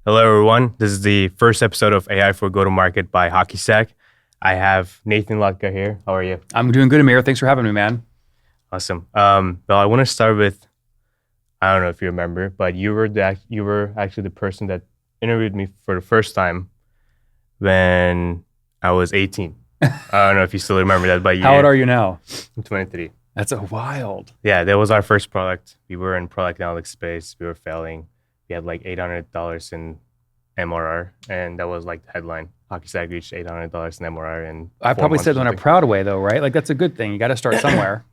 Hello, everyone. This is the first episode of AI for Go-to-Market by HockeyStack. I have Nathan Latka here. How are you? I'm doing good, Emir. Thanks for having me, man. Awesome. Well, I want to start with, I don't know if you remember, but you were actually the person that interviewed me for the first time when I was 18. I don't know if you still remember that, but How old are you now? I'm 23. That's wild. Yeah, that was our first product. We were in product analytics space. We were failing. We had like $800 in MRR, and that was like the headline. HockeyStack reached $800 in MRR, and I probably said it in a proud way, though, right? Like that's a good thing. You got to start somewhere.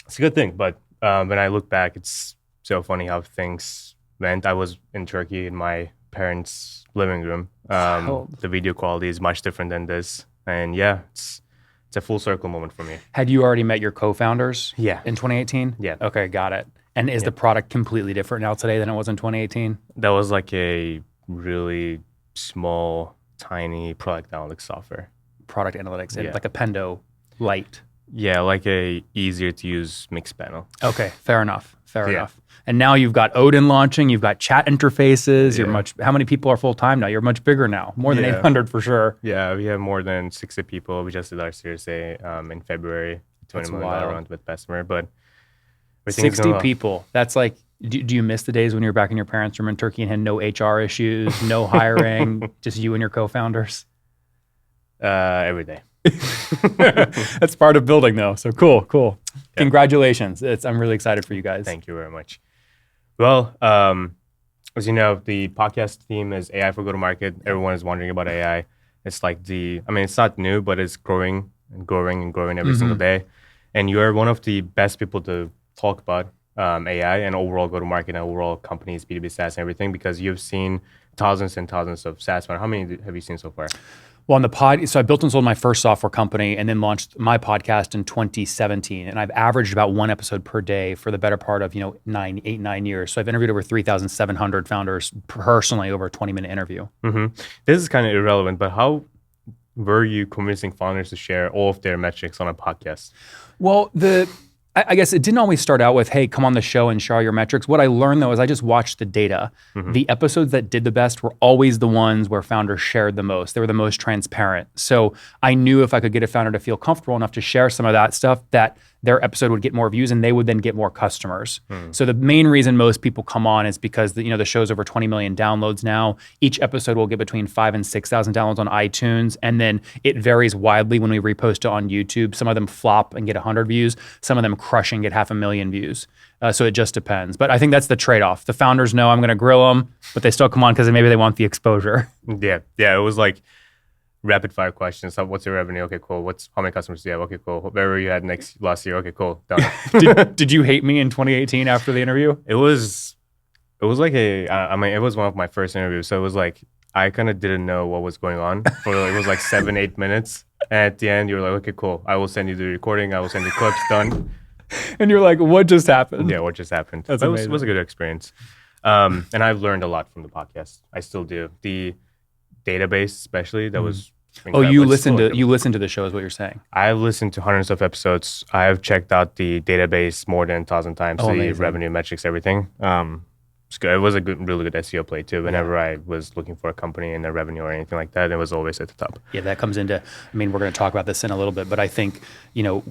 It's a good thing, but when I look back, it's so funny how things went. I was in Turkey in my parents' living room. The video quality is much different than this, and yeah, it's a full circle moment for me. Had you already met your co-founders? Yeah. In 2018? Yeah. Okay, got it. And is the product completely different now today than it was in 2018? That was like a really small, tiny product analytics software. Product analytics, like a Pendo Lite. Yeah, like a easier to use mixed panel. Okay, fair enough. Enough. And now you've got Odin launching, you've got chat interfaces, how many people are full time now? You're much bigger now, more than 800 for sure. Yeah, we have more than 60 people. We just did our Series A in February, $20 million round with Bessemer, but 60 people. That's like, do you miss the days when you were back in your parents' room in Turkey and had no HR issues, no hiring, just you and your co-founders? Every day. That's part of building though. So cool. Yeah. Congratulations. I'm really excited for you guys. Thank you very much. Well, as you know, the podcast theme is AI for go-to-market. Everyone is wondering about AI. It's like it's not new, but it's growing every single day. And you're one of the best people to talk about AI and overall go-to-market and overall companies, B2B SaaS and everything, because you've seen thousands and thousands of SaaS. How many have you seen so far? Well, so I built and sold my first software company and then launched my podcast in 2017. And I've averaged about one episode per day for the better part of, 9 years. So I've interviewed over 3,700 founders personally over a 20-minute interview. Mm-hmm. This is kind of irrelevant, but how were you convincing founders to share all of their metrics on a podcast? Well, I guess it didn't always start out with, hey, come on the show and share your metrics. What I learned, though, is I just watched the data. Mm-hmm. The episodes that did the best were always the ones where founders shared the most. They were the most transparent. So I knew if I could get a founder to feel comfortable enough to share some of that stuff, that their episode would get more views and they would then get more customers. So the main reason most people come on is because the show's over 20 million downloads now. Each episode will get between 5,000 and 6,000 downloads on iTunes. And then it varies widely when we repost it on YouTube. Some of them flop and get 100 views. Some of them crush and get 500,000 views. So it just depends. But I think that's the trade-off. The founders know I'm going to grill them, but they still come on because maybe they want the exposure. Yeah. It was like rapid fire questions. So what's your revenue? Okay, cool. How many customers do you have? Okay, cool. Where were you at last year? Okay, cool. Done. Did you hate me in 2018 after the interview? It was like it was one of my first interviews. So it was like, I kind of didn't know what was going on for it was like 7-8 minutes. And at the end, you were like, okay, cool. I will send you the recording. I will send you clips. Done. And you're like, what just happened? Yeah, what just happened? That's amazing. It was a good experience. And I've learned a lot from the podcast. I still do. The database, especially, that was incredible. Oh, you listen to the show is what you're saying. I've listened to hundreds of episodes. I have checked out the database more than 1,000 times, the amazing. revenue metrics, everything. It's good. It was a really good SEO play too. Whenever I was looking for a company and their revenue or anything like that, it was always at the top. Yeah, that comes into, we're going to talk about this in a little bit, but I think,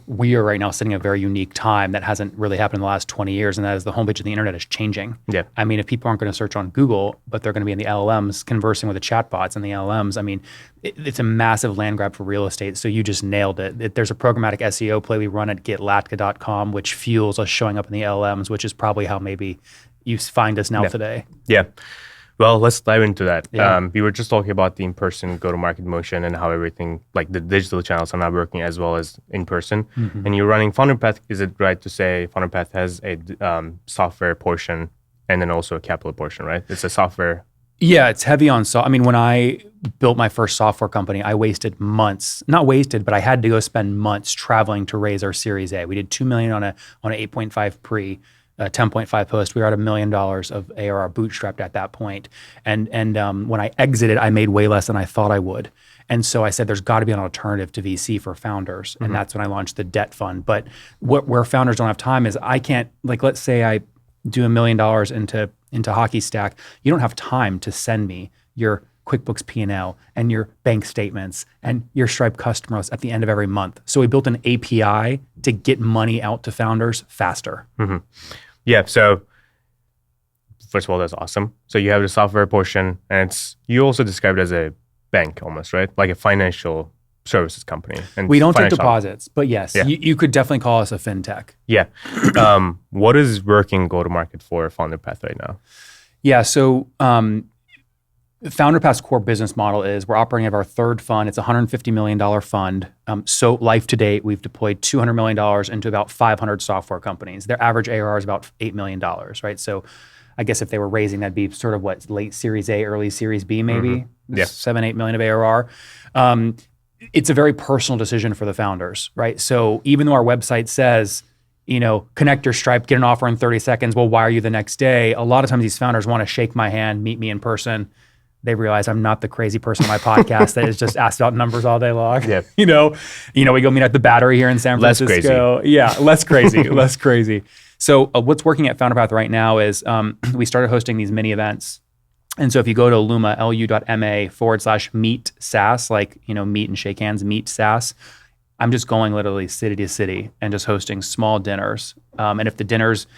we are right now sitting at a very unique time that hasn't really happened in the last 20 years, and that is the homepage of the internet is changing. Yeah. If people aren't going to search on Google, but they're going to be in the LLMs conversing with the chatbots and the LLMs, it's a massive land grab for real estate. So you just nailed it. There's a programmatic SEO play we run at getlatka.com, which fuels us showing up in the LLMs, which is probably how maybe you find us now today. Yeah. Well, let's dive into that. Yeah. We were just talking about the in-person go-to-market motion and how everything, like the digital channels are not working as well as in-person. Mm-hmm. And you're running FounderPath. Is it right to say FounderPath has a software portion and then also a capital portion, right? It's a software. Yeah, it's heavy on when I built my first software company, I wasted months, not wasted, but I had to go spend months traveling to raise our Series A. We did $2 million on an 8.5 pre, 10.5 post. We were at $1 million of ARR bootstrapped at that point. And when I exited, I made way less than I thought I would. And so I said, there's got to be an alternative to VC for founders. Mm-hmm. And that's when I launched the debt fund. But where founders don't have time is I can't, let's say do $1 million into HockeyStack, you don't have time to send me your QuickBooks P&L and your bank statements and your Stripe customer list at the end of every month. So we built an API to get money out to founders faster. Mm-hmm. Yeah. So first of all, that's awesome. So you have the software portion, and you also described it as a bank almost, right? Like a financial services company. And we don't take deposits, but yes, you could definitely call us a fintech. Yeah. What is working go-to-market for FounderPath right now? Yeah. So FounderPath's core business model is we're operating out of our third fund. It's a $150 million fund. So life to date, we've deployed $200 million into about 500 software companies. Their average ARR is about $8 million, right? So I guess if they were raising, that'd be sort of what, late Series A, early Series B, maybe? Mm-hmm. Yeah. 7-8 million of ARR. It's a very personal decision for the founders, right? So even though our website says, connect your Stripe, get an offer in 30 seconds, we'll wire you the next day. A lot of times these founders want to shake my hand, meet me in person. They realize I'm not the crazy person on my podcast that is just asked about numbers all day long. Yeah. We go meet at the Battery here in San Francisco. Less crazy. Yeah, less crazy, less crazy. So what's working at FounderPath right now is we started hosting these mini events. And so if you go to lu.ma/meet SaaS, like, meet and shake hands, meet SaaS, I'm just going literally city to city and just hosting small dinners. And if the dinners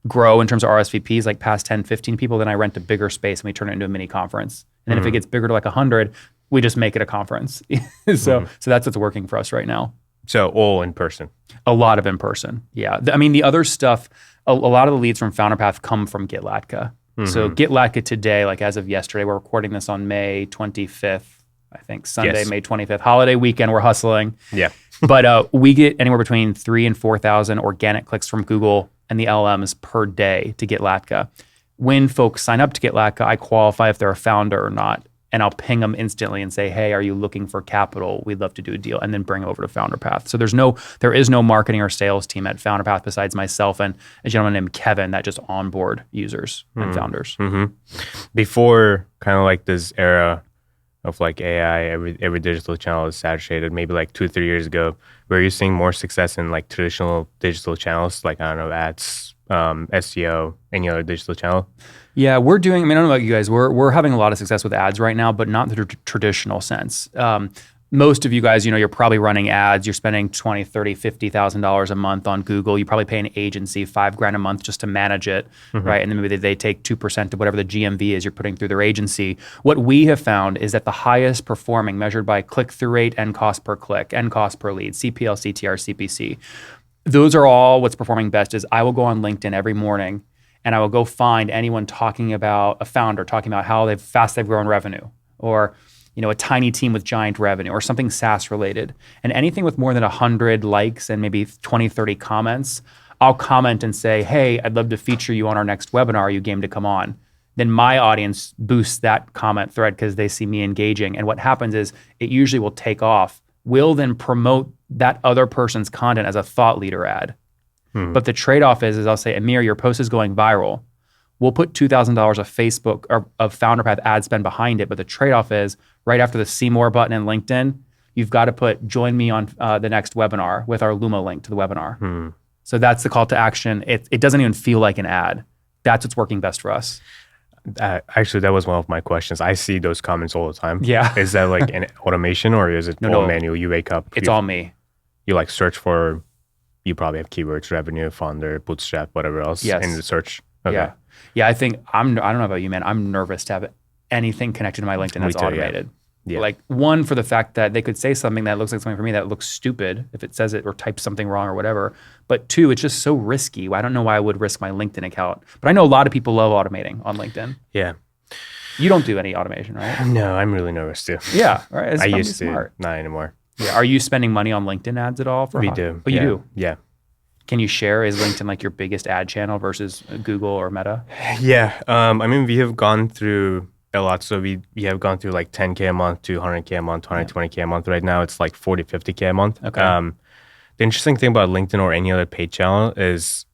grow in terms of RSVPs, like past 10, 15 people, then I rent a bigger space and we turn it into a mini conference. And then if it gets bigger to like 100, we just make it a conference. So that's what's working for us right now. So all in person. A lot of in person. Yeah. The other stuff, a lot of the leads from FounderPath come from Latka. So Latka today, like as of yesterday, we're recording this on May 25th, I think Sunday, May 25th, holiday weekend, we're hustling. Yeah. But we get anywhere between 3,000 and 4,000 organic clicks from Google and the LLMs per day to Latka. When folks sign up to Latka, I qualify if they're a founder or not. And I'll ping them instantly and say, hey, are you looking for capital? We'd love to do a deal, and then bring them over to FounderPath. So there is no marketing or sales team at FounderPath besides myself and a gentleman named Kevin that just onboard users and founders. Mm-hmm. Before kind of like this era of like AI, every digital channel is saturated. Maybe like 2-3 years ago, were you seeing more success in like traditional digital channels, like, I don't know, ads, SEO, any other digital channel? Yeah, we're doing, I don't know about you guys, we're having a lot of success with ads right now, but not in the traditional sense. Most of you guys, you're probably running ads. You're spending $20,000, $30,000, $50,000 a month on Google. You probably pay an agency $5,000 a month just to manage it, right? And then maybe they take 2% of whatever the GMV is you're putting through their agency. What we have found is that the highest performing, measured by click-through rate and cost per click and cost per lead, CPL, CTR, CPC, those are all what's performing best. Is I will go on LinkedIn every morning and I will go find anyone talking about a founder, talking about how fast they've grown revenue, or a tiny team with giant revenue, or something SaaS related. And anything with more than 100 likes and maybe 20, 30 comments, I'll comment and say, hey, I'd love to feature you on our next webinar. Are you game to come on? Then my audience boosts that comment thread because they see me engaging. And what happens is it usually will take off. We'll then promote that other person's content as a thought leader ad. But the trade-off is I'll say, Emir, your post is going viral. We'll put $2,000 of Facebook or of FounderPath ad spend behind it. But the trade-off is right after the see more button in LinkedIn, you've got to put join me on the next webinar with our Luma link to the webinar. So that's the call to action. It doesn't even feel like an ad. That's what's working best for us. Actually, that was one of my questions. I see those comments all the time. Yeah. Is that like an automation, or is it all manual? You wake up. It's all me. You like search for, you probably have keywords, revenue, founder, bootstrap, whatever else in the search. Okay. Yeah. I think I don't know about you, man. I'm nervous to have anything connected to my LinkedIn that's automated. Yeah. Like, one, for the fact that they could say something that looks like something for me that looks stupid if it says it or types something wrong or whatever. But two, it's just so risky. I don't know why I would risk my LinkedIn account. But I know a lot of people love automating on LinkedIn. Yeah. You don't do any automation, right? No, I'm really nervous too. Yeah. Right. I used to, not anymore. Yeah. Are you spending money on LinkedIn ads at all? We do. Oh, you do? Yeah. Can you share, is LinkedIn like your biggest ad channel versus Google or Meta? Yeah. We have gone through a lot. So we have gone through like 10K a month to 100K a month, 120K a month. Right now it's like 40, 50K a month. Okay. The interesting thing about LinkedIn or any other paid channel is,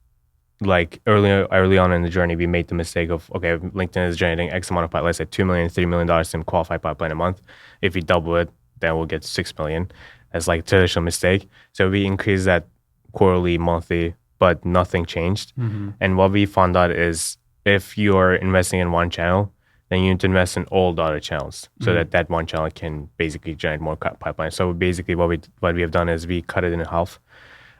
like, early on in the journey, we made the mistake of, okay, LinkedIn is generating X amount of pipeline, let's say $2 million, $3 million in qualified pipeline a month. If we double it, then we'll get $6 million. That's like a traditional mistake. So we increase that quarterly, monthly but nothing changed. And what we found out is if you're investing in one channel, then you need to invest in all the other channels so that one channel can basically generate more pipeline. So basically what we have done is we cut it in half.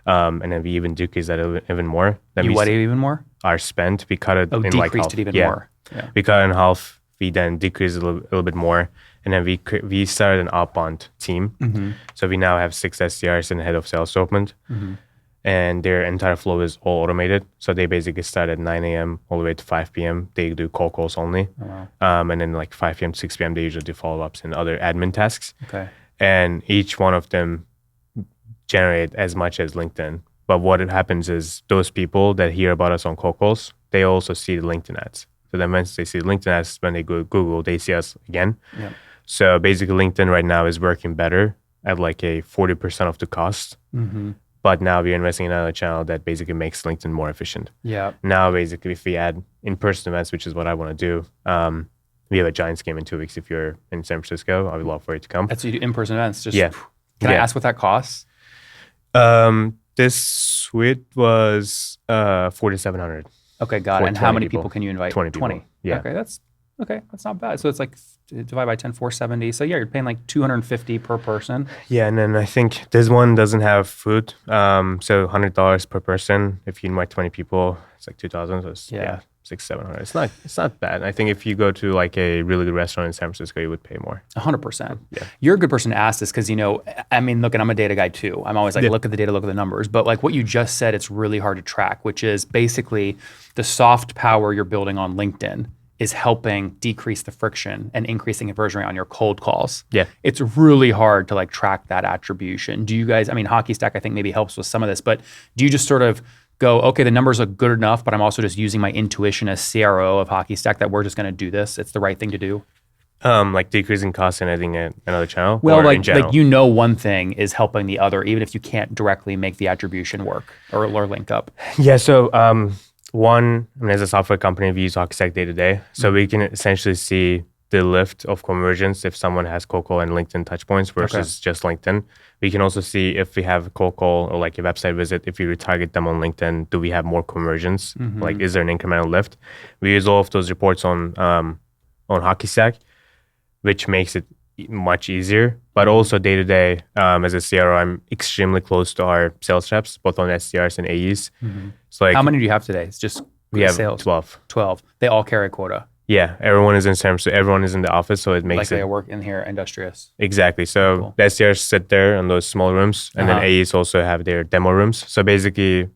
And then we even decrease that even more. Then even more? Our spend, we cut it in like half. Decreased it even more. Yeah. We cut it in half. We then decreased it a little bit more. And then we started an outbound team. So we now have 6 SDRs and a head of sales opened. And their entire flow is all automated. So they basically start at 9 a.m. all the way to 5 p.m. They do cold calls only. Oh, wow. And then like 5 p.m. to 6 p.m. they usually do follow-ups and other admin tasks. Okay. And each one of them generate as much as LinkedIn. But what happens is those people that hear about us on cold calls, they also see the LinkedIn ads. So then once they see LinkedIn ads, when they go Google, they see us again. Yeah. So basically LinkedIn right now is working better at like a 40% of the cost. But now we're investing in another channel that basically makes LinkedIn more efficient. Yeah. Now basically if we add in-person events, which is what I want to do, we have a Giants game in 2 weeks. If you're in San Francisco, I would love for you to come. That's you do in-person events. Just, yeah. Can I ask what that costs? This suite was 4,700. Okay, got it. And how many people can you invite? 20 people. Yeah. Okay, that's not bad. So it's like divide by 10, 470. So yeah, you're paying like 250 per person. Yeah, and then I think this one doesn't have food. So $100 per person. If you invite 20 people, it's like 2,000. So it's, yeah, 600-700. It's not bad. I think if you go to like a really good restaurant in San Francisco, you would pay more. 100%. Yeah. You're a good person to ask this because, I mean, look, and I'm a data guy too. I'm always like, look at the data, look at the numbers. But like what you just said, it's really hard to track, which is basically the soft power you're building on LinkedIn is helping decrease the friction and increasing conversion rate on your cold calls. Yeah. It's really hard to like track that attribution. Do you guys, I mean, HockeyStack I think maybe helps with some of this, but do you just sort of go, okay, the numbers look good enough, but I'm also just using my intuition as CRO of HockeyStack that we're just going to do this. It's the right thing to do. Like decreasing costs and adding another channel? Well, like one thing is helping the other, even if you can't directly make the attribution work or link up. Yeah, so as a software company, we use HockeyStack day to day. So we can essentially see the lift of conversions if someone has cold call and LinkedIn touch points versus just LinkedIn. We can also see if we have a cold call or like a website visit, if we retarget them on LinkedIn, do we have more conversions? Like, is there an incremental lift? We use all of those reports on HockeyStack, which makes it much easier. But also day to day, as a CRO, I'm extremely close to our sales reps, both on SDRs and AEs. So like, how many do you have today? It's just we have sales. 12. 12. They all carry a quota. Yeah, everyone is in San Francisco. Everyone is in the office, so it makes like they work in here, industrious. Exactly. So the SDRs sit there in those small rooms, and then AEs also have their demo rooms. So basically,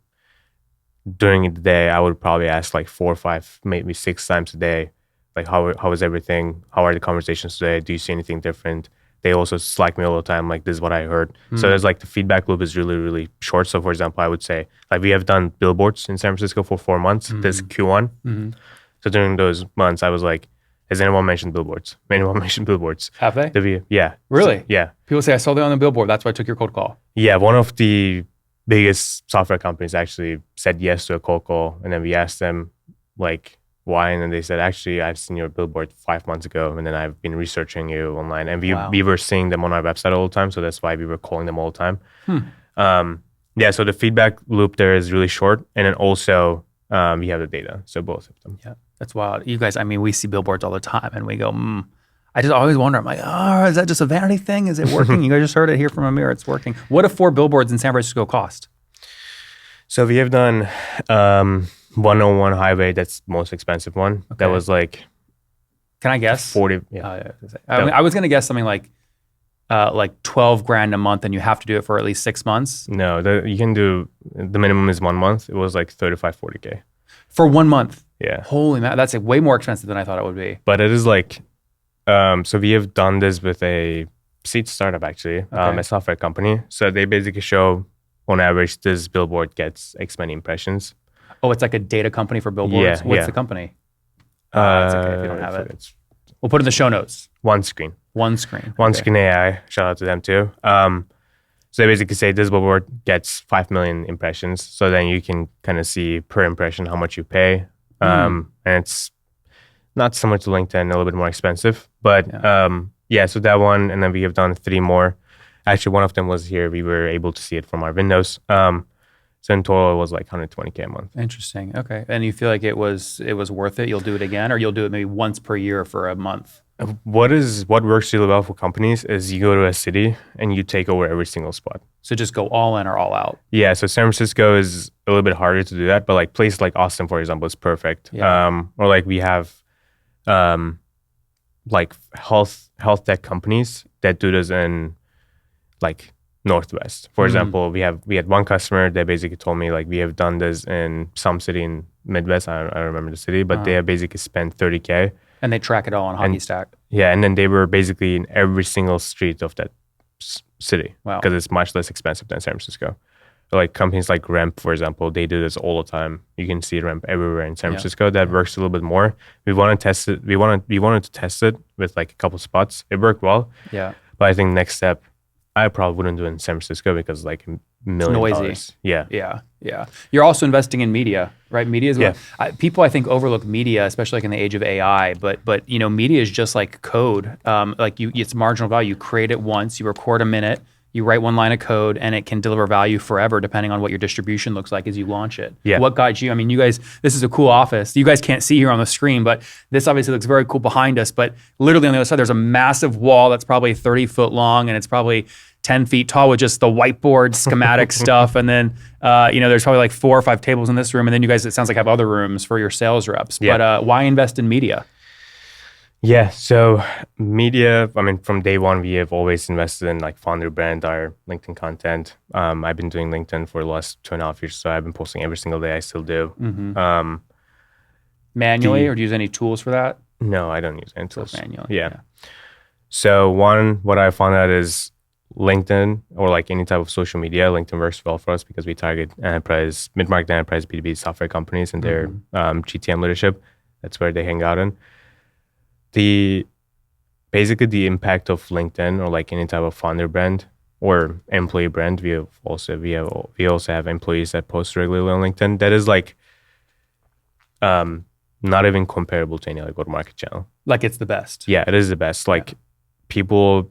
during the day, I would probably ask like 4 or 5, maybe 6 times a day, like how is everything? How are the conversations today? Do you see anything different? They also Slack me all the time, like, this is what I heard. So there's like the feedback loop is really, really short. So for example, I would say like we have done billboards in San Francisco for 4 months, this Q1. So during those months, I was like, has anyone mentioned billboards? Anyone mentioned billboards? Have they? Yeah. Really? So, yeah. People say, I saw them on the billboard. That's why I took your cold call. Yeah. One of the biggest software companies actually said yes to a cold call. And then we asked them like, why? And then they said, actually, I've seen your billboard 5 months ago. And then I've been researching you online. And we were seeing them on our website all the time. So that's why we were calling them all the time. Yeah. So the feedback loop there is really short. And then also we have the data. So both of them. Yeah. That's wild. You guys, I mean, we see billboards all the time and we go, I just always wonder, I'm like, is that just a vanity thing? Is it working? You guys just heard it here from Emir, it's working. What do 4 billboards in San Francisco cost? So we have done 101 highway, that's the most expensive one. Okay. That was like, can I guess? 40. Yeah. I was going to guess something like 12 grand a month and you have to do it for at least 6 months. No, you can do, the minimum is 1 month. It was like 35, 40K. For 1 month? Yeah. Holy man, that's like way more expensive than I thought it would be. But it is like, so we have done this with a seed startup actually, a software company. So they basically show on average this billboard gets X many impressions. Oh, it's like a data company for billboards? Yeah. What's the company? It's okay if you don't have it. We'll put it in the show notes. OneScreen. OneScreen. OneScreen AI, shout out to them too. So they basically say this billboard gets 5 million impressions. So then you can kind of see per impression how much you pay. And it's not similar to LinkedIn, a little bit more expensive. But so that one, and then we have done 3 more. Actually, one of them was here. We were able to see it from our windows. So So in total, it was like 120K a month. Interesting. Okay. And you feel like it was worth it? You'll do it again, or you'll do it maybe once per year for a month? What works really well for companies is you go to a city and you take over every single spot. So just go all in or all out? Yeah. So San Francisco is a little bit harder to do that, but like places like Austin, for example, is perfect. Yeah. Or like we have like health tech companies that do this in like Northwest. For example, we had one customer that basically told me like we have done this in some city in Midwest. I don't remember the city, but they have basically spent 30K. And they track it all on HockeyStack. Yeah, and then they were basically in every single street of that city. Wow. Because it's much less expensive than San Francisco. Like companies like Ramp, for example, they do this all the time. You can see Ramp everywhere in San Francisco. That works a little bit more. We want to test it. We wanted to test it with like a couple spots. It worked well. Yeah. But I think next step, I probably wouldn't do it in San Francisco because like $1 million. It's noisy. Yeah. Yeah. Yeah. You're also investing in media, right? Media is people I think overlook media, especially like in the age of AI. But you know, media is just like code. Like it's marginal value. You create it once, you record a minute, you write one line of code, and it can deliver value forever depending on what your distribution looks like as you launch it. Yeah. What got you? I mean, you guys, this is a cool office. You guys can't see here on the screen, but this obviously looks very cool behind us. But literally on the other side, there's a massive wall that's probably 30 foot long, and it's probably 10 feet tall with just the whiteboard schematic stuff. And then, you know, there's probably like 4 or 5 tables in this room. And then you guys, it sounds like, have other rooms for your sales reps. Yeah. But why invest in media? Yeah, so media, I mean, from day one, we have always invested in like founder brand, our LinkedIn content. I've been doing LinkedIn for the last 2.5 years, so I've been posting every single day. I still do. Manually, or do you use any tools for that? No, I don't use any tools. Manually. Yeah. So what I found out is LinkedIn or like any type of social media, LinkedIn works well for us because we target enterprise, mid-market enterprise B2B software companies and their GTM leadership. That's where they hang out in. Basically the impact of LinkedIn or like any type of founder brand or employee brand, we also have employees that post regularly on LinkedIn. That is like not even comparable to any other go-to-market channel. Like it's the best. Yeah, it is the best. Like people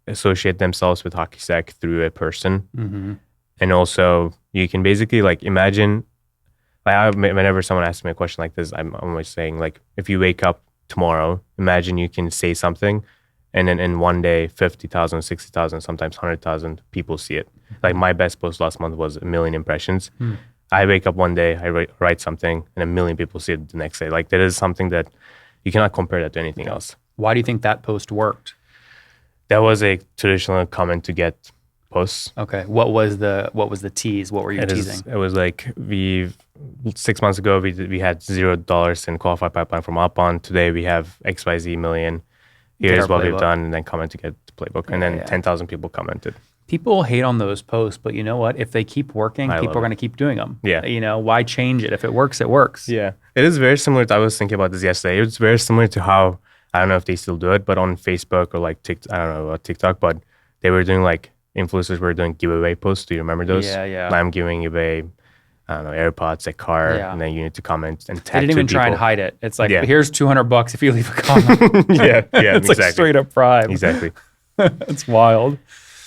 associate themselves with HockeyStack through a person, and also you can basically like imagine. Like whenever someone asks me a question like this, I'm always saying like, if you wake up tomorrow, imagine you can say something and then in one day 50,000, 60,000, sometimes 100,000 people see it. Like my best post last month was 1 million impressions. I wake up one day, I write something and 1 million people see it the next day. Like that is something that you cannot compare that to anything else. Why do you think that post worked? That was a traditional comment to get posts. Okay. What was the tease? What were you teasing? It was like 6 months ago we had $0 in qualified pipeline from Upon. Today we have XYZ million. Here's what we've done, and then comment to get the playbook. And then 10,000 people commented. People hate on those posts, but you know what? If they keep working, people are going to keep doing them. Yeah. You know, why change it? If it works, it works. Yeah. It is very similar to, I was thinking about this yesterday. It's very similar to how, I don't know if they still do it, but on Facebook or like I don't know about TikTok, but they were doing like, influencers were doing giveaway posts. Do you remember those? Yeah. I'm giving away, I don't know, AirPods, a car, and then you need to comment and tag. They didn't even try and hide it. It's like, here's $200 if you leave a comment. yeah, it's exactly. Like straight up prime. Exactly. It's wild.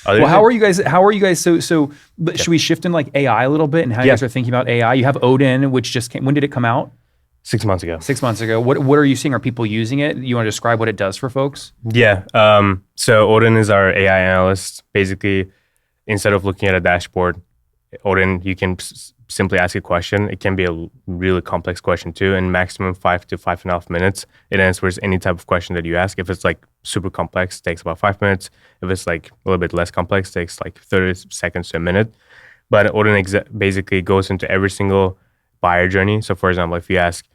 Well, how are you guys? So should we shift in like AI a little bit and how you guys are thinking about AI? You have Odin, which just came. When did it come out? 6 months ago. 6 months ago. What are you seeing? Are people using it? You want to describe what it does for folks? Yeah. So Odin is our AI analyst. Basically, instead of looking at a dashboard, Odin, you can simply ask a question. It can be a really complex question too. In maximum 5 to 5.5 minutes, it answers any type of question that you ask. If it's like super complex, it takes about 5 minutes. If it's like a little bit less complex, it takes like 30 seconds to a minute. But Odin basically goes into every single buyer journey. So for example, if you ask,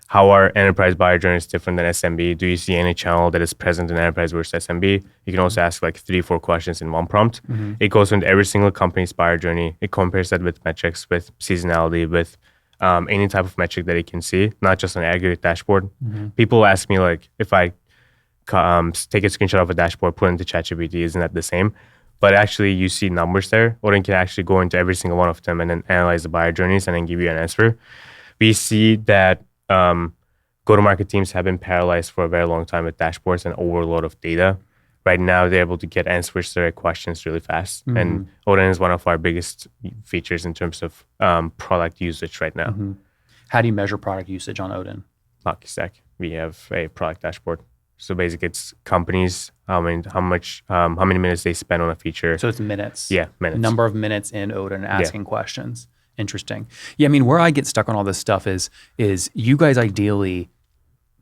how are enterprise buyer journeys different than SMB? Do you see any channel that is present in enterprise versus SMB? You can also ask like 3-4 questions in one prompt. It goes into every single company's buyer journey. It compares that with metrics, with seasonality, with any type of metric that it can see, not just an aggregate dashboard. People ask me like, if I take a screenshot of a dashboard, put it into ChatGPT, isn't that the same? But actually you see numbers there. Odin can actually go into every single one of them and then analyze the buyer journeys and then give you an answer. We see that go-to-market teams have been paralyzed for a very long time with dashboards and overload of data. right now they're able to get answers to their questions really fast. And Odin is one of our biggest features in terms of product usage right now. How do you measure product usage on Odin? HockeyStack, we have a product dashboard. So basically, it's companies, how many minutes they spend on a feature. So it's minutes. Yeah, minutes. Number of minutes in Odin asking questions. Interesting. Yeah, I mean, where I get stuck on all this stuff is you guys ideally,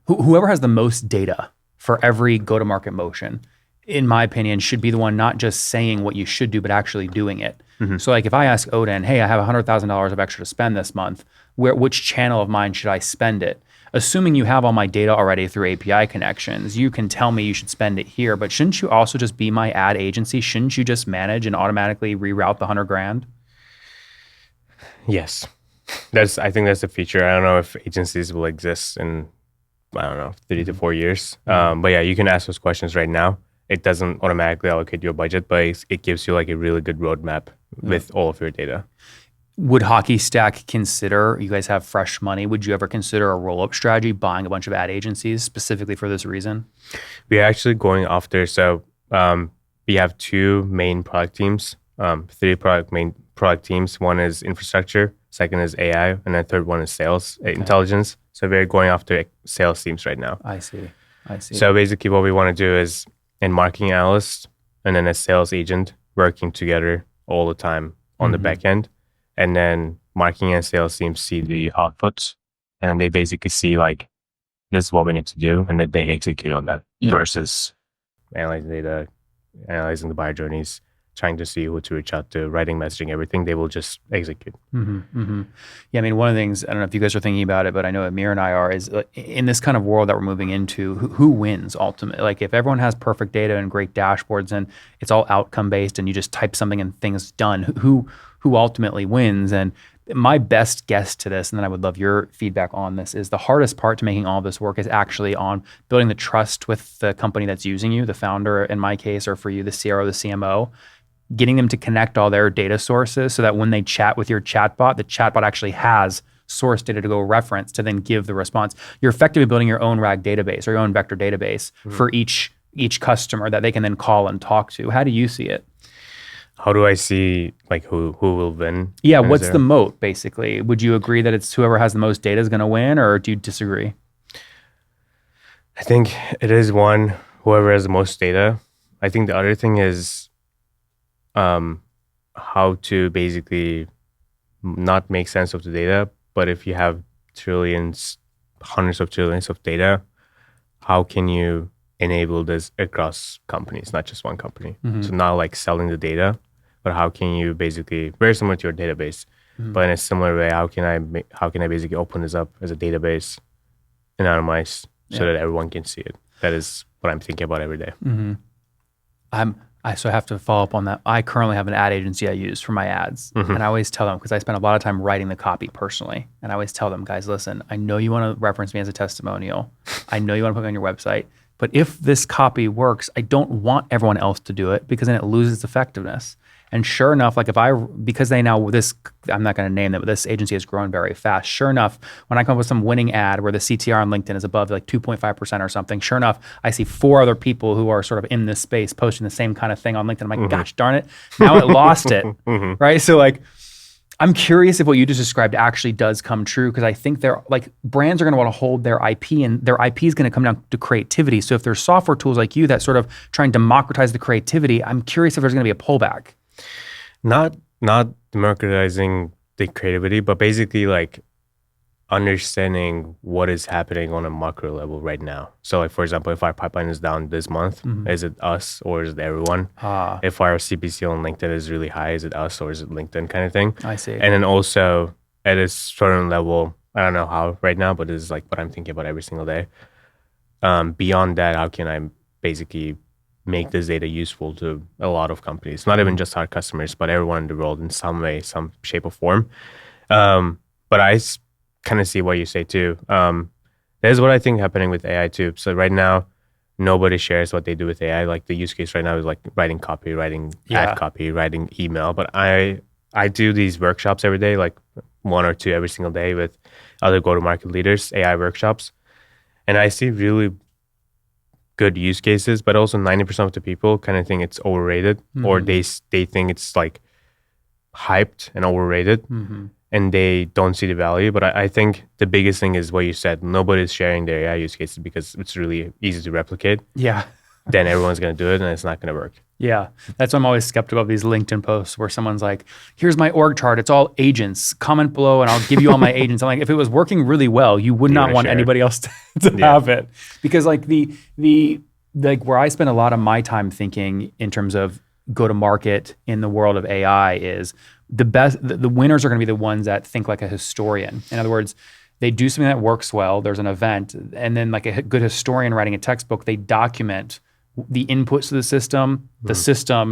whoever has the most data for every go-to-market motion, in my opinion, should be the one not just saying what you should do, but actually doing it. So like if I ask Odin, hey, I have $100,000 of extra to spend this month, which channel of mine should I spend it? Assuming you have all my data already through API connections, you can tell me you should spend it here, but shouldn't you also just be my ad agency? Shouldn't you just manage and automatically reroute the $100,000? Yes. I think that's a feature. I don't know if agencies will exist in, 3 to 4 years. But yeah, you can ask those questions right now. It doesn't automatically allocate your budget, but it gives you like a really good roadmap with all of your data. Would HockeyStack consider, you guys have fresh money, would you ever consider a roll-up strategy, buying a bunch of ad agencies specifically for this reason? We are actually going after, so we have 2 main product teams, 3 main product teams. One is infrastructure, second is AI, and the third one is sales intelligence. So we're going after sales teams right now. I see. So basically what we want to do is a marketing analyst and then a sales agent working together all the time on the back end. And then marketing and sales teams see the outputs and they basically see like, this is what we need to do. And then they execute on that versus analyzing data, analyzing the buyer journeys, trying to see who to reach out to, writing, messaging, everything. They will just execute. Yeah, I mean, one of the things, I don't know if you guys are thinking about it, but I know Emir and I are, is in this kind of world that we're moving into, who wins ultimately? Like if everyone has perfect data and great dashboards and it's all outcome based and you just type something and things done, who ultimately wins? And my best guess to this, and then I would love your feedback on this, is the hardest part to making all of this work is actually on building the trust with the company that's using you, the founder in my case, or for you, the CRO, the CMO, getting them to connect all their data sources so that when they chat with your chatbot, the chatbot actually has source data to go reference to then give the response. You're effectively building your own RAG database or your own vector database for each customer that they can then call and talk to. How do you see it? How do I see like who will win? Yeah, what's the moat basically? Would you agree that it's whoever has the most data is going to win, or do you disagree? I think it is one, whoever has the most data. I think the other thing is how to basically not make sense of the data, but if you have trillions, hundreds of trillions of data, how can you enable this across companies, not just one company? So not like selling the data, but how can you basically, very similar to your database, but in a similar way, how can I basically open this up as a database, anonymized, so that everyone can see it? That is what I'm thinking about every day. So I have to follow up on that. I currently have an ad agency I use for my ads. And I always tell them, because I spend a lot of time writing the copy personally, and I always tell them, guys, listen, I know you want to reference me as a testimonial. I know you want to put me on your website. But if this copy works, I don't want everyone else to do it because then it loses effectiveness. And sure enough, like because they now, I'm not going to name them, but this agency has grown very fast. Sure enough, when I come up with some winning ad where the CTR on LinkedIn is above like 2.5% or something, sure enough, I see 4 other people who are sort of in this space posting the same kind of thing on LinkedIn. I'm like, gosh darn it, now it lost it, right? So like, I'm curious if what you just described actually does come true, because I think they're like brands are going to want to hold their IP, and their IP is going to come down to creativity. So if there's software tools like you that sort of try and democratize the creativity, I'm curious if there's going to be a pullback. Not democratizing the creativity, but basically like understanding what is happening on a macro level right now. So like, for example, if our pipeline is down this month, is it us or is it everyone? If our CPC on LinkedIn is really high, is it us or is it LinkedIn, kind of thing? I see. And then also at a certain level, I don't know how right now, but this is like what I'm thinking about every single day. Beyond that, how can I basically make this data useful to a lot of companies, not even just our customers, but everyone in the world in some way, some shape or form. But I kind of see what you say too. There's what I think happening with AI too. So right now, nobody shares what they do with AI. Like the use case right now is like writing copy, writing ad copy, writing email. But I do these workshops every day, like 1 or 2 every single day with other go-to-market leaders, AI workshops. And I see really good use cases, but also 90% of the people kind of think it's overrated, or they think it's like hyped and overrated, and they don't see the value. But I think the biggest thing is what you said. Nobody's sharing their AI use cases because it's really easy to replicate. Yeah. Then everyone's going to do it, and it's not going to work. Yeah. That's why I'm always skeptical of these LinkedIn posts where someone's like, here's my org chart. It's all agents. Comment below and I'll give you all my agents. I'm like, if it was working really well, you would not want anybody else to have it. Because like like where I spend a lot of my time thinking in terms of go to market in the world of AI is the winners are going to be the ones that think like a historian. In other words, they do something that works well. There's an event, and then like a good historian writing a textbook, they document the inputs to the system,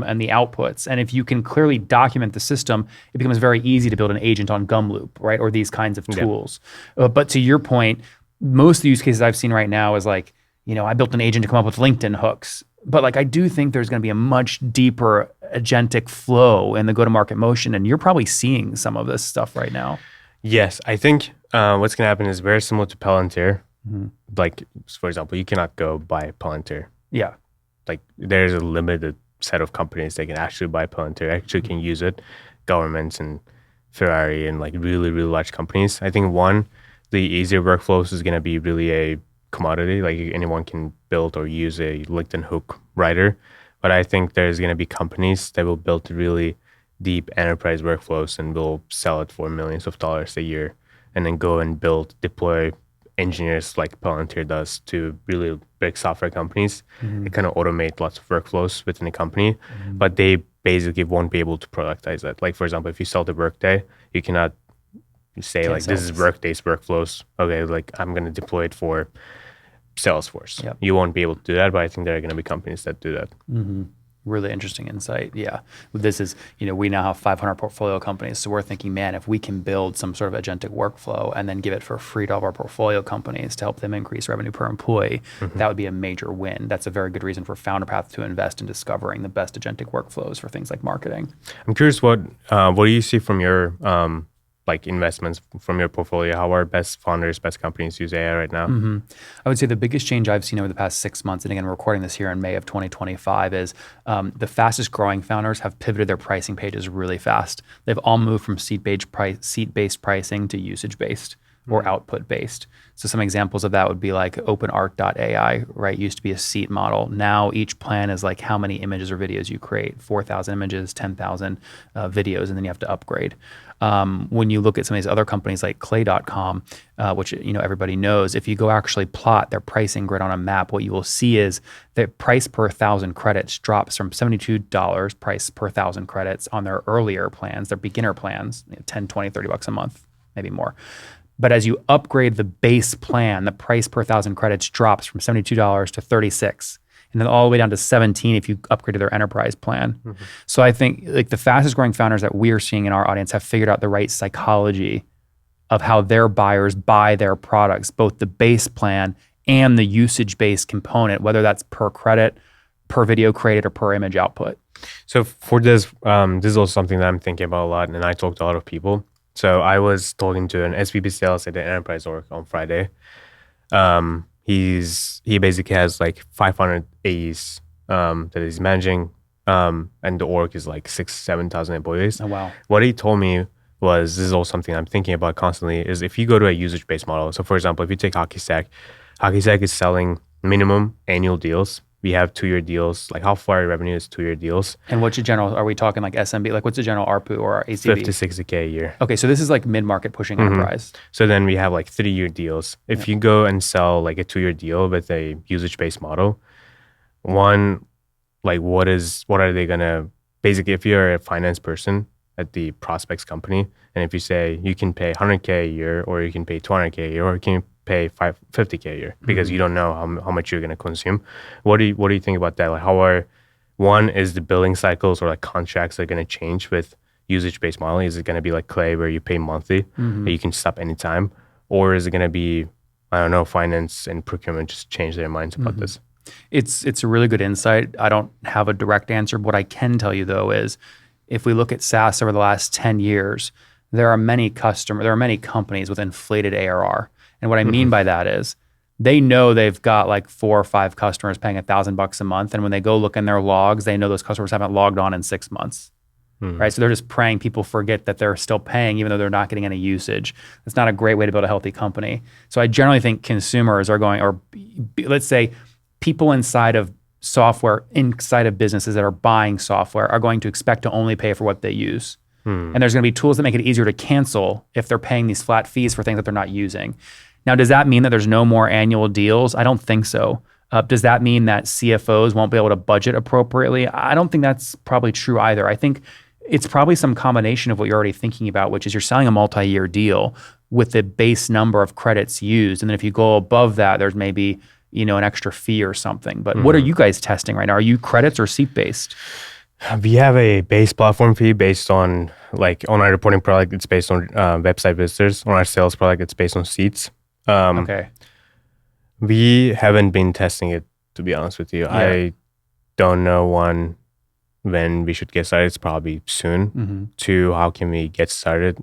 and the outputs. And if you can clearly document the system, it becomes very easy to build an agent on Gumloop, right? Or these kinds of tools. But to your point, most of the use cases I've seen right now is like, I built an agent to come up with LinkedIn hooks. But like, I do think there's going to be a much deeper agentic flow in the go-to-market motion. And you're probably seeing some of this stuff right now. Yes, I think what's going to happen is very similar to Palantir. Like, for example, you cannot go buy Palantir. Yeah. Like, there's a limited set of companies that can actually buy Palantir, actually can use it. Governments and Ferrari and like really, really large companies. I think the easier workflows is going to be really a commodity. Like anyone can build or use a LinkedIn hook writer. But I think there's going to be companies that will build really deep enterprise workflows and will sell it for millions of dollars a year, and then go and deploy engineers like Palantir does to really big software companies. They kind of automate lots of workflows within the company, but they basically won't be able to productize it. Like, for example, if you sell to Workday, you cannot say like, this is Workday's workflows. Okay, like I'm going to deploy it for Salesforce. Yep. You won't be able to do that, but I think there are going to be companies that do that. Really interesting insight. Yeah. This is, we now have 500 portfolio companies. So we're thinking, man, if we can build some sort of agentic workflow and then give it for free to all of our portfolio companies to help them increase revenue per employee, that would be a major win. That's a very good reason for FounderPath to invest in discovering the best agentic workflows for things like marketing. I'm curious, what do you see from your like investments from your portfolio? How are best founders, best companies use AI right now? I would say the biggest change I've seen over the past 6 months, and again, we're recording this here in May of 2025, is the fastest growing founders have pivoted their pricing pages really fast. They've all moved from seat-based pricing to usage-based or output-based. So some examples of that would be like OpenArt.ai, right? Used to be a seat model. Now each plan is like how many images or videos you create, 4,000 images, 10,000 videos, and then you have to upgrade. When you look at some of these other companies like Clay.com, which everybody knows, if you go actually plot their pricing grid on a map, what you will see is that price per 1,000 credits drops from $72 price per 1,000 credits on their earlier plans, their beginner plans, 10, 20, $30 a month, maybe more. But as you upgrade the base plan, the price per 1,000 credits drops from $72 to $36, and then all the way down to $17 if you upgrade to their enterprise plan. So I think like the fastest growing founders that we are seeing in our audience have figured out the right psychology of how their buyers buy their products, both the base plan and the usage-based component, whether that's per credit, per video created, or per image output. So for this, this is also something that I'm thinking about a lot, and I talk to a lot of people. So I was talking to an SVP sales at the enterprise org on Friday. He basically has like 500 AEs that he's managing, and the org is like 6,000-7,000 employees. Oh wow! What he told me was, this is also something I'm thinking about constantly, is if you go to a usage-based model. So for example, if you take HockeyStack is selling minimum annual deals. We have 2-year deals. Like half of our revenue is 2-year deals. And what's your general, are we talking like SMB? Like what's the general ARPU or ACV? 50 to 60K a year. Okay, so this is like mid-market pushing enterprise. So then we have like 3-year deals. If you go and sell like a 2-year deal with a usage-based model, one, like what are they gonna, basically if you're a finance person at the prospects company, and if you say you can pay 100K a year, or you can pay 200K a year, or you can pay 50K a year, because you don't know how much you're going to consume. What do you think about that? Like one is the billing cycles or like contracts are going to change with usage-based modeling? Is it going to be like Clay where you pay monthly that you can stop anytime? Or is it going to be, I don't know, finance and procurement just change their minds about this? It's a really good insight. I don't have a direct answer. What I can tell you though is if we look at SaaS over the last 10 years, there are many companies with inflated ARR. And what I mean by that is they know they've got like 4 or 5 customers paying $1,000 a month. And when they go look in their logs, they know those customers haven't logged on in 6 months. Right. So they're just praying people forget that they're still paying, even though they're not getting any usage. It's not a great way to build a healthy company. So I generally think consumers are going, or let's say people inside of software, inside of businesses that are buying software are going to expect to only pay for what they use. And there's going to be tools that make it easier to cancel if they're paying these flat fees for things that they're not using. Now, does that mean that there's no more annual deals? I don't think so. Does that mean that CFOs won't be able to budget appropriately? I don't think that's probably true either. I think it's probably some combination of what you're already thinking about, which is you're selling a multi-year deal with the base number of credits used. And then if you go above that, there's maybe, an extra fee or something. But what are you guys testing right now? Are you credits or seat-based? We have a base platform fee based on, on our reporting product, it's based on website visitors. On our sales product, it's based on seats. Okay. We haven't been testing it, to be honest with you. Yeah. I don't know, when we should get started. It's probably soon. 2, how can we get started?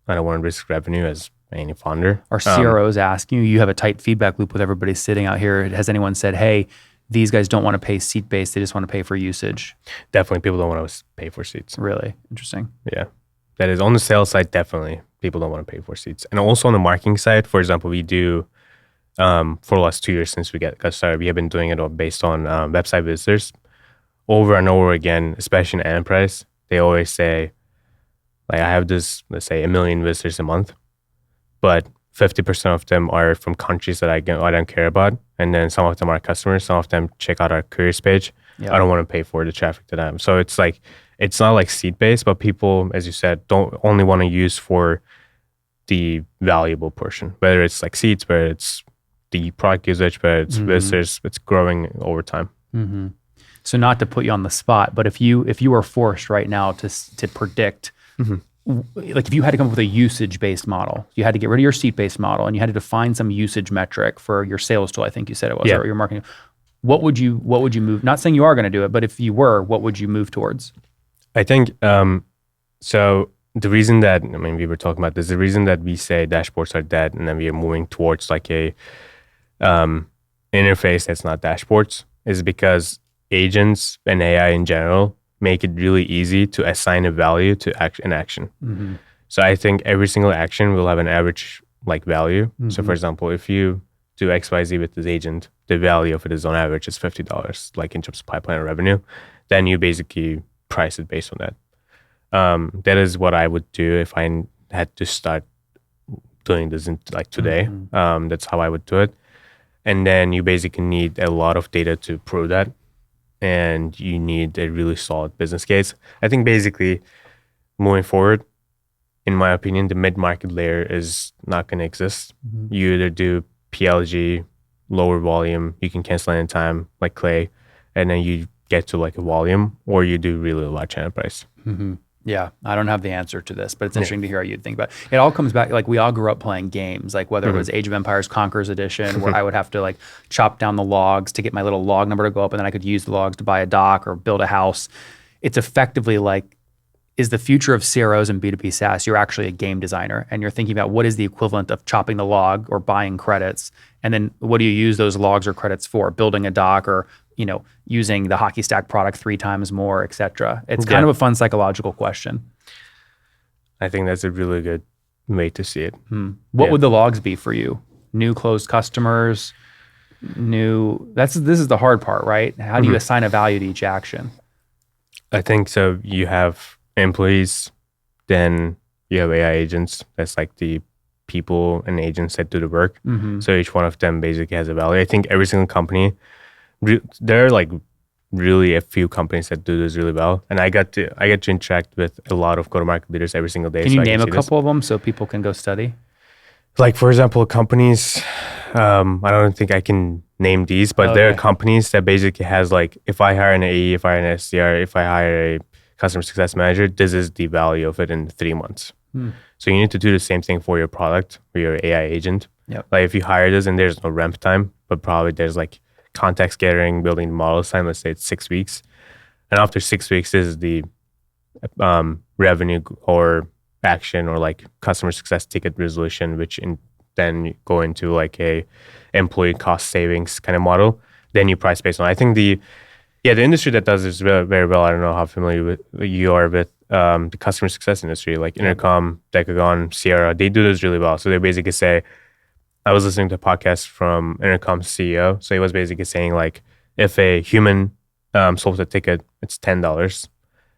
I don't want to risk revenue as any founder. Our CROs ask you have a tight feedback loop with everybody sitting out here. Has anyone said, hey, these guys don't want to pay seat-based, they just want to pay for usage? Definitely, people don't want to pay for seats. Really? Interesting. Yeah. That is on the sales side, definitely. People don't want to pay for seats. And also on the marketing side, for example, we do, for the last 2 years since we got started, we have been doing it all based on website visitors. Over and over again, especially in enterprise, they always say, I have this, let's say 1 million visitors a month, but 50% of them are from countries that I don't care about. And then some of them are customers, some of them check out our careers page. Yeah. I don't want to pay for the traffic to them. So it's not like seat-based, but people, as you said, don't only want to use for the valuable portion, whether it's like seats, whether it's the product usage, whether it's visitors, it's growing over time. So not to put you on the spot, but if you were forced right now to predict, if you had to come up with a usage-based model, you had to get rid of your seat-based model and you had to define some usage metric for your sales tool, I think you said it was, or your marketing, what would you move? Not saying you are going to do it, but if you were, what would you move towards? I think, so the reason that, we were talking about this, the reason that we say dashboards are dead and then we are moving towards a interface that's not dashboards is because agents and AI in general make it really easy to assign a value to an action. So I think every single action will have an average value. So for example, if you do XYZ with this agent, the value of it is on average is $50, in terms of pipeline revenue. Then you basically price it based on that. That is what I would do if I had to start doing this today. That's how I would do it. And then you basically need a lot of data to prove that. And you need a really solid business case. I think basically moving forward, in my opinion, the mid-market layer is not going to exist. You either do PLG, lower volume, you can cancel anytime, like Clay, and then you get to a volume, or you do really large enterprise. Yeah, I don't have the answer to this, but it's interesting to hear how you'd think about it. It all comes back, we all grew up playing games, whether it was Age of Empires Conquerors Edition, where I would have to chop down the logs to get my little log number to go up, and then I could use the logs to buy a dock or build a house. It's effectively is the future of CROs and B2B SaaS, you're actually a game designer, and you're thinking about what is the equivalent of chopping the log or buying credits, and then what do you use those logs or credits for? Building a dock or using the HockeyStack product 3 times more, et cetera. It's kind of a fun psychological question. I think that's a really good way to see it. What would the logs be for you? New closed customers, this is the hard part, right? How do you assign a value to each action? I think so. You have employees, then you have AI agents. That's the people and agents that do the work. So each one of them basically has a value. I think every single company, there are really a few companies that do this really well, and I get to interact with a lot of go-to-market leaders every single day. Can you name a couple of them so people can go study? For example, companies. I don't think I can name these, but there are companies that basically has if I hire an AE, if I hire an SDR, if I hire a customer success manager, this is the value of it in 3 months. So you need to do the same thing for your product, for your AI agent. If you hire this and there's no ramp time, but probably there's context gathering, building models time, let's say it's 6 weeks. And after 6 weeks, this is the revenue or action or customer success ticket resolution, which in then you go into like a employee cost savings kind of model, then you price based on. I think the industry that does this very, very well. I don't know how familiar you are with the customer success industry, like Intercom, Decagon, Sierra. They do this really well. So they basically say, I was listening to a podcast from Intercom's CEO. So he was basically saying like, if a human solves a ticket, it's $10.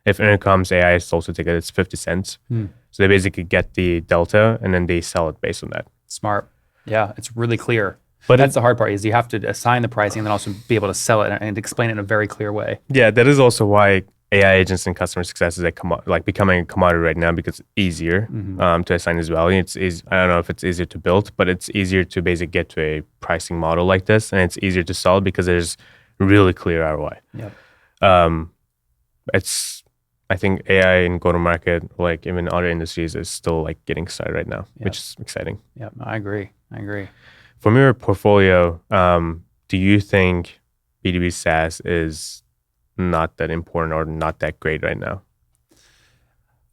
If Intercom's AI solves a ticket, it's 50 cents. So they basically get the delta and then they sell it based on that. Smart. Yeah, it's really clear. But that's the hard part, is you have to assign the pricing and then also be able to sell it and explain it in a very clear way. Yeah, that is also why AI agents and customer success is like becoming a commodity right now, because it's easier to assign this value. I don't know if it's easier to build, but it's easier to basically get to a pricing model like this, and it's easier to sell because there's really clear ROI. Yep. I think AI in go-to-market, like even other industries, is still like getting started right now, which is exciting. Yeah, I agree. From your portfolio, do you think B2B SaaS is not that important or not that great right now?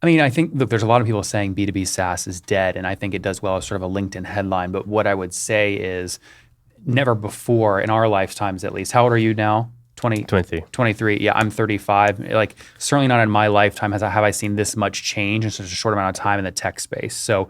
I mean, I think, look, there's a lot of people saying B2B SaaS is dead, and I think it does well as sort of a LinkedIn headline. But what I would say is, never before in our lifetimes, at least. How old are you now? 23. Yeah, I'm 35. Like, certainly not in my lifetime have I seen this much change in such a short amount of time in the tech space. So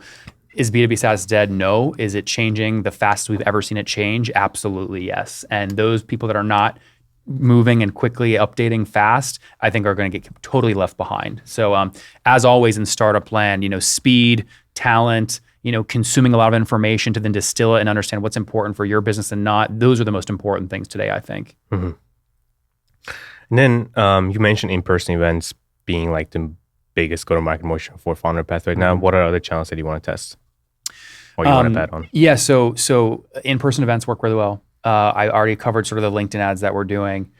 is B2B SaaS dead? No. Is it changing the fastest we've ever seen it change? Absolutely, yes. And those people that are not moving and quickly updating fast, I think are going to get totally left behind. So as always in startup land, speed, talent, consuming a lot of information to then distill it and understand what's important for your business and not, those are the most important things today, I think. Mm-hmm. And then you mentioned in-person events being like the biggest go-to-market motion for Founder Path right now. What are other channels that you want to test or you want to bet on? Yeah, so in-person events work really well. I already covered sort of the LinkedIn ads that we're doing.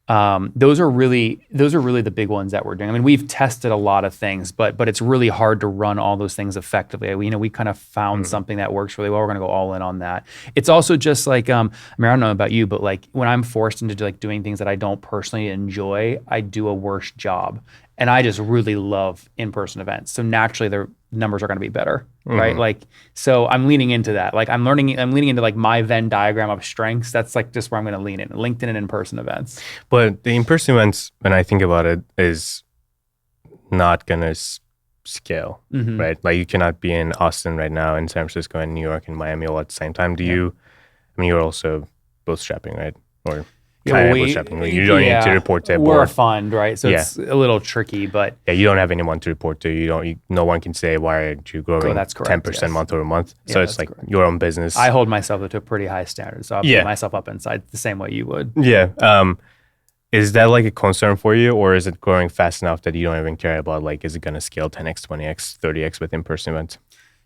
Those are really the big ones that we're doing. I mean, we've tested a lot of things, but it's really hard to run all those things effectively. We kind of found something that works really well. We're going to go all in on that. It's also just like, I don't know about you, but like when I'm forced into like doing things that I don't personally enjoy, I do a worse job. And I just really love in-person events. So naturally their numbers are going to be better, right? Like, so I'm leaning into that. Like I'm leaning into like my Venn diagram of strengths. That's like just where I'm going to lean in, LinkedIn and in-person events. But the in-person events, when I think about it, is not going to scale, right? Like you cannot be in Austin right now, in San Francisco and New York and Miami all at the same time. You're also bootstrapping, right? Or you don't need to report to a board. We're a fund, right? So it's a little tricky, but you don't have anyone to report to. No one can say, why aren't you growing 10% month over month? So it's like your own business. I hold myself to a pretty high standard, so I'll put myself up inside the same way you would. Yeah. Is that like a concern for you, or is it growing fast enough that you don't even care about, like, is it going to scale 10x, 20x, 30x with in-person events?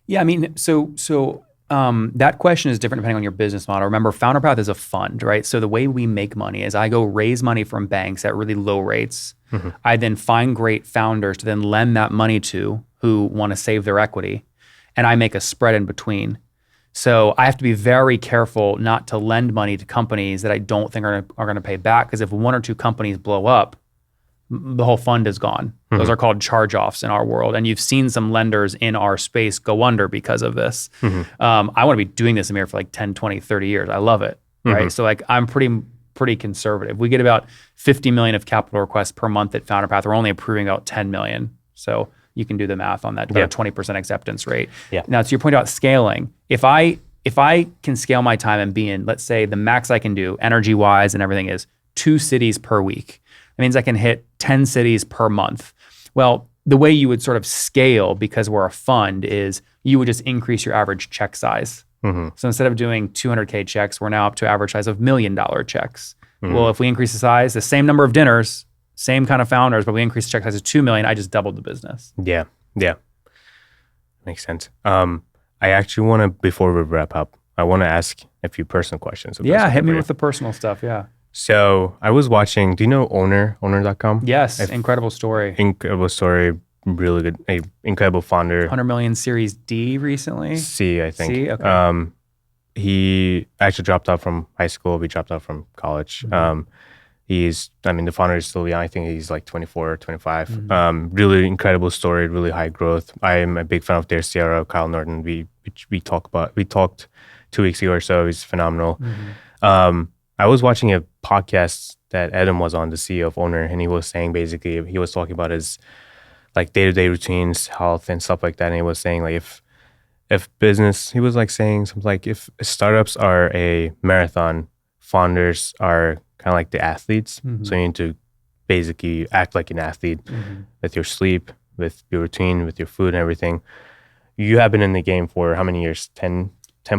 Yeah, I mean, so that question is different depending on your business model. Remember, Founder Path is a fund, right? So the way we make money is I go raise money from banks at really low rates. I then find great founders to then lend that money to who want to save their equity, and I make a spread in between. So I have to be very careful not to lend money to companies that I don't think are going to pay back, because if one or two companies blow up, the whole fund is gone. Those are called charge-offs in our world. And you've seen some lenders in our space go under because of this. I want to be doing this, Emir, for like 10, 20, 30 years. I love it, right? So like I'm pretty conservative. We get about 50 million of capital requests per month at Founder Path. We're only approving about 10 million. So you can do the math on that, 20% acceptance rate. Now, to your point about scaling, if I can scale my time and be in, let's say the max I can do energy-wise and everything is 2 cities per week. That means I can hit 10 cities per month. Well, the way you would sort of scale, because we're a fund, is you would just increase your average check size. So instead of doing 200K checks, we're now up to average size of $1 million checks. Well, if we increase the size, the same number of dinners, same kind of founders, but we increase the check size to 2 million, I just doubled the business. Yeah. Makes sense. I actually want to, before we wrap up, I want to ask a few personal questions. Hit me with the personal stuff, So I was watching, do you know owner.com? Yes, incredible story. Really good, incredible founder. 100 million Series D recently? C, I think. C, okay. He actually dropped out from high school. We dropped out from college. The founder is still young. I think he's like 24 or 25. Really incredible story, really high growth. I am a big fan of their CRO, Kyle Norton. We talked 2 weeks ago or so. He's phenomenal. I was watching a podcast that Adam was on, the CEO of Owner, and he was saying basically, he was talking about his like day-to-day routines, health and stuff like that. And he was saying like if business, he was like saying something like if startups are a marathon, founders are kind of like the athletes. So you need to basically act like an athlete with your sleep, with your routine, with your food and everything. You have been in the game for how many years? 10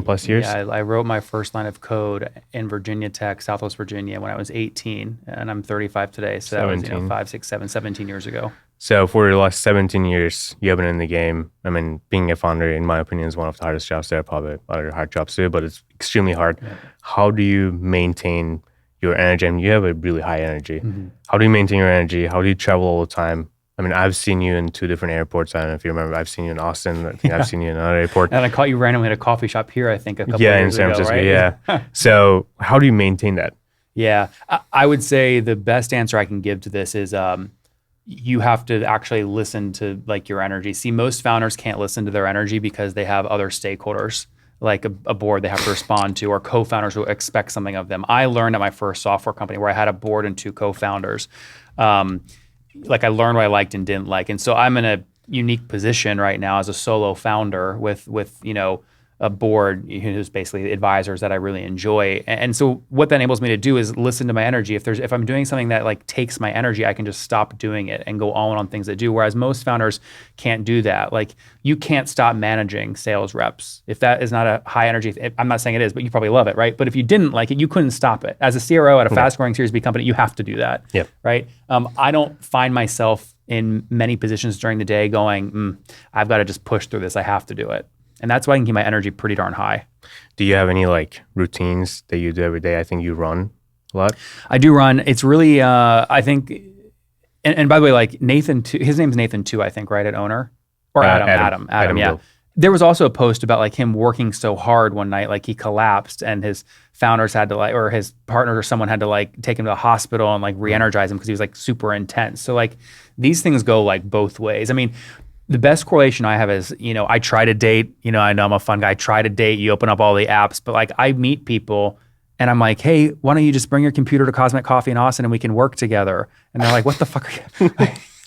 plus years? Yeah, I wrote my first line of code in Virginia Tech, Southwest Virginia, when I was 18, and I'm 35 today. So 17. That was 5, 6, 7, 17 years ago. So for the last 17 years, you have been in the game. I mean, being a founder, in my opinion, is one of the hardest jobs. There are probably other hard jobs too, but it's extremely hard. Yeah. How do you maintain your energy? I mean, you have a really high energy. How do you maintain your energy? How do you travel all the time? I mean, I've seen you in 2 different airports. I don't know if you remember. I've seen you in Austin. I think I've seen you in another airport. And I caught you randomly at a coffee shop here, I think, a couple of years ago, in San Francisco, right? Yeah. So how do you maintain that? Yeah. I would say the best answer I can give to this is you have to actually listen to like your energy. See, most founders can't listen to their energy because they have other stakeholders, like a board they have to respond to, or co-founders who expect something of them. I learned at my first software company where I had a board and 2 co-founders. Like I learned what I liked and didn't like. And so I'm in a unique position right now as a solo founder with a board who's basically advisors that I really enjoy. And so what that enables me to do is listen to my energy. If I'm doing something that like takes my energy, I can just stop doing it and go all in on things that do. Whereas most founders can't do that. Like you can't stop managing sales reps. If that is not a high energy, I'm not saying it is, but you probably love it, right? But if you didn't like it, you couldn't stop it. As a CRO at a fast growing Series B company, you have to do that, right? I don't find myself in many positions during the day going, I've got to just push through this. I have to do it. And that's why I can keep my energy pretty darn high. Do you have any like routines that you do every day? I think you run a lot. I do run. It's really, I think, and by the way, like Nathan, his name's Nathan too, I think, right, at Owner? Or Adam, yeah. Bill. There was also a post about like him working so hard one night, like he collapsed and his founders had to like, or his partner or someone had to like take him to the hospital and like re-energize him because he was like super intense. So like these things go like both ways. I mean, the best correlation I have is, I try to date, I know I'm a fun guy, I try to date, you open up all the apps, but like I meet people and I'm like, hey, why don't you just bring your computer to Cosmic Coffee in Austin and we can work together? And they're like, what the fuck are you?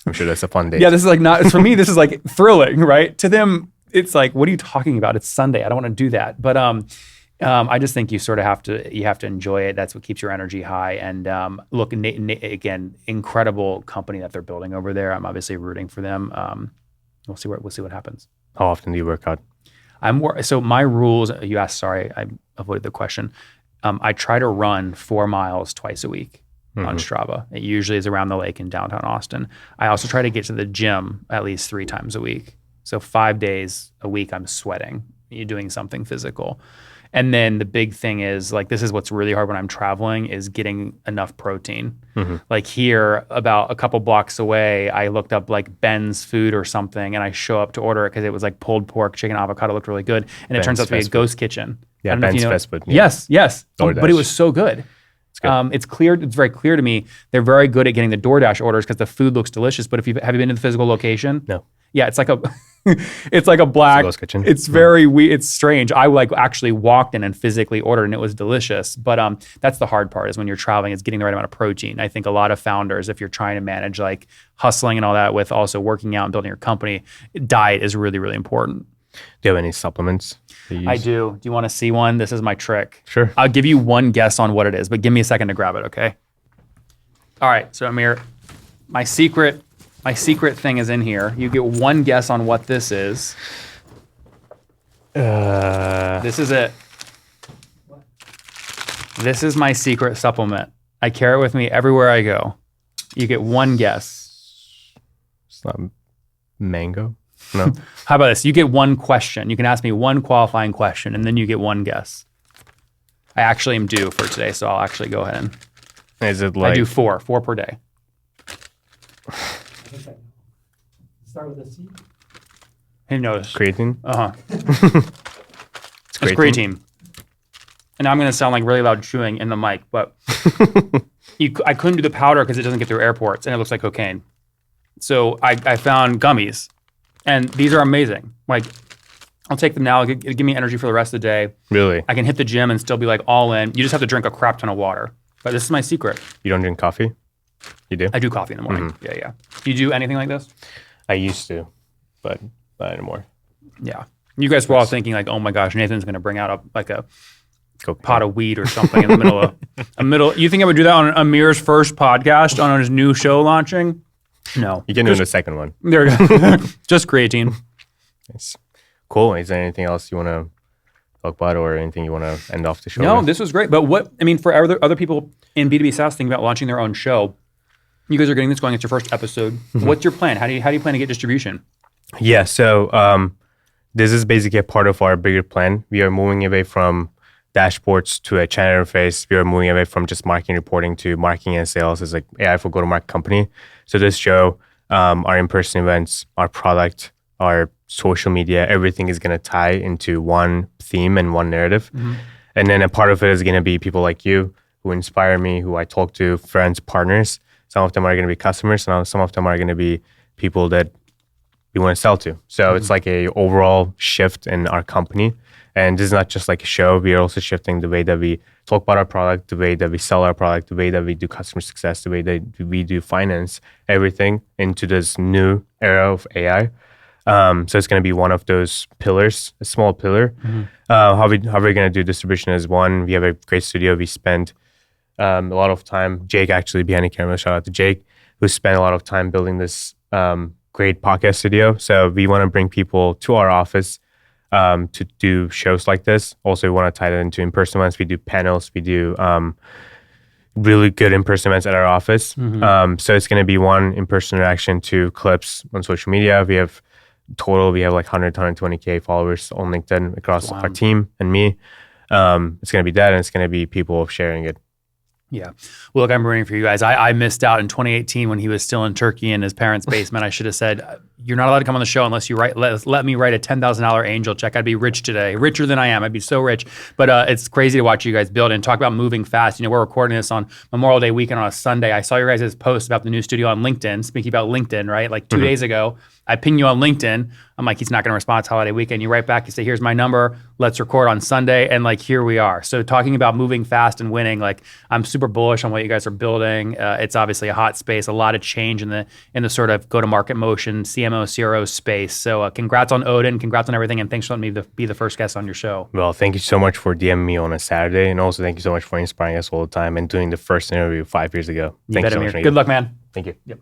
I'm sure that's a fun date. Yeah, this is like not, for me, this is like thrilling, right? To them, it's like, what are you talking about? It's Sunday, I don't want to do that. But I just think you sort of have to enjoy it. That's what keeps your energy high. And look, again, incredible company that they're building over there. I'm obviously rooting for them. We'll see what happens. How often do you work out? So my rules, you asked, sorry, I avoided the question. I try to run 4 miles twice a week on Strava. It usually is around the lake in downtown Austin. I also try to get to the gym at least 3 times a week. So 5 days a week I'm sweating, you're doing something physical. And then the big thing is like, this is what's really hard when I'm traveling is getting enough protein. Like here, about a couple blocks away, I looked up like Ben's Food or something and I show up to order it because it was like pulled pork, chicken, avocado, looked really good. And it turns out to be a ghost kitchen. Yeah, Ben's fast food. Yeah. Yes. But it was so good. It's very clear to me. They're very good at getting the DoorDash orders because the food looks delicious. But have you been to the physical location? No. Yeah, it's like a black. It's kitchen. It's very weird. It's strange. I like actually walked in and physically ordered, and it was delicious. But that's the hard part is when you're traveling, is getting the right amount of protein. I think a lot of founders, if you're trying to manage like hustling and all that with also working out and building your company, diet is really, really important. Do you have any supplements? I do. Do you want to see one? This is my trick. Sure. I'll give you one guess on what it is, but give me a second to grab it, okay? All right. So Emir, my secret thing is in here. You get one guess on what this is. This is it. This is my secret supplement. I carry it with me everywhere I go. You get one guess. It's not mango? No. How about this? You get one question. You can ask me one qualifying question, and then you get one guess. I actually am due for today, so I'll actually go ahead and... Is it like... I do 4 per day. Start with a C. Who knows? Creatine? It's creatine. And now I'm going to sound like really loud chewing in the mic, but I couldn't do the powder because it doesn't get through airports and it looks like cocaine. So I found gummies, and these are amazing. Like, I'll take them now. It'll give me energy for the rest of the day. Really? I can hit the gym and still be like all in. You just have to drink a crap ton of water. But this is my secret. You don't drink coffee? You do? I do coffee in the morning. Yeah. Do you do anything like this? I used to, but not anymore. Yeah. You guys were all thinking like, oh my gosh, Nathan's going to bring out a Cocaine. pot of weed or something in the middle of You think I would do that on Amir's first podcast on his new show launching? No. You can do the second one. There we go. Just creatine. Nice. Cool. Is there anything else you want to talk about or anything you want to end off the show No, with? this was great. But for other people in B2B SaaS thinking about launching their own show, you guys are getting this going. It's your first episode. What's your plan? How do you plan to get distribution? Yeah. So this is basically a part of our bigger plan. We are moving away from dashboards to a channel interface. We are moving away from just marketing reporting to marketing and sales as like AI for go-to-market company. So this show, our in-person events, our product, our social media, everything is going to tie into one theme and one narrative. And then a part of it is going to be people like you who inspire me, who I talk to, friends, partners. Some of them are going to be customers, and some of them are going to be people that we want to sell to. So it's like a overall shift in our company. And this is not just like a show. We are also shifting the way that we talk about our product, the way that we sell our product, the way that we do customer success, the way that we do finance, everything into this new era of AI. So it's going to be one of those pillars, a small pillar. How we're going to do distribution is one, we have a great studio. We spend a lot of time, Jake actually behind the camera, shout out to Jake, who spent a lot of time building this great podcast studio. So we want to bring people to our office to do shows like this. Also, we want to tie that into in-person events. We do panels. We do really good in-person events at our office. So it's going to be one in-person interaction, two clips on social media. We have like 100, 120K followers on LinkedIn across our team and me. It's going to be that, and it's going to be people sharing it. Yeah. Well, look, I'm rooting for you guys. I missed out in 2018 when he was still in Turkey in his parents' basement. I should have said, you're not allowed to come on the show unless you let me write a $10,000 angel check. I'd be rich today, richer than I am. I'd be so rich. But it's crazy to watch you guys build and talk about moving fast. We're recording this on Memorial Day weekend on a Sunday. I saw your guys' post about the new studio on LinkedIn, speaking about LinkedIn, right? Like 2 days ago. I ping you on LinkedIn. I'm like, he's not going to respond. It's holiday weekend. You write back, you say, here's my number. Let's record on Sunday. And like, here we are. So talking about moving fast and winning, like I'm super bullish on what you guys are building. It's obviously a hot space, a lot of change in the sort of go-to-market motion, CMO, CRO space. So congrats on Odin, congrats on everything. And thanks for letting me be the first guest on your show. Well, thank you so much for DMing me on a Saturday. And also thank you so much for inspiring us all the time and doing the first interview 5 years ago. Thank you so much. Good luck, man. Thank you. Yep.